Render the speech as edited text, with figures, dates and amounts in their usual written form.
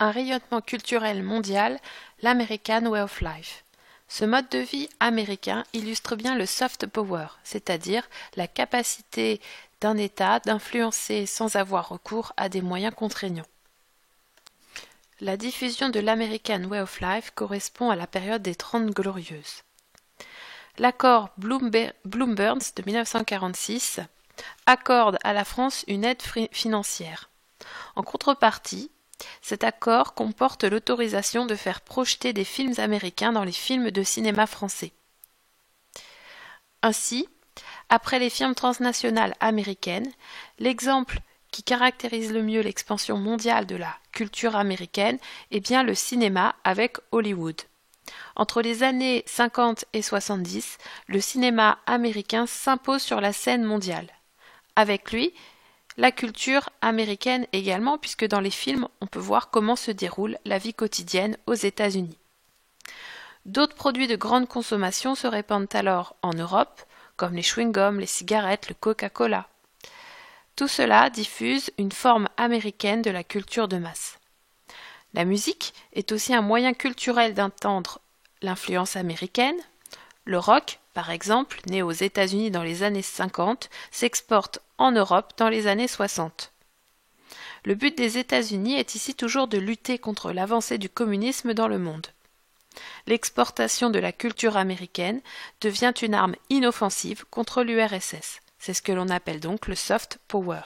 un rayonnement culturel mondial, l'American Way of Life. Ce mode de vie américain illustre bien le soft power, c'est-à-dire la capacité d'un État d'influencer sans avoir recours à des moyens contraignants. La diffusion de l'American Way of Life correspond à la période des Trente Glorieuses. L'accord Bloom-Burns de 1946 accorde à la France une aide financière. En contrepartie, cet accord comporte l'autorisation de faire projeter des films américains dans les films de cinéma français. Ainsi, après les firmes transnationales américaines, l'exemple qui caractérise le mieux l'expansion mondiale de la culture américaine est bien le cinéma avec Hollywood. Entre les années 50 et 70, le cinéma américain s'impose sur la scène mondiale. Avec lui, la culture américaine également, puisque dans les films, on peut voir comment se déroule la vie quotidienne aux États-Unis. D'autres produits de grande consommation se répandent alors en Europe, comme les chewing-gums, les cigarettes, le Coca-Cola. Tout cela diffuse une forme américaine de la culture de masse. La musique est aussi un moyen culturel d'entendre l'influence américaine. Le rock, par exemple, né aux États-Unis dans les années 50, s'exporte en Europe dans les années 60. Le but des États-Unis est ici toujours de lutter contre l'avancée du communisme dans le monde. L'exportation de la culture américaine devient une arme inoffensive contre l'URSS. C'est ce que l'on appelle donc le soft power.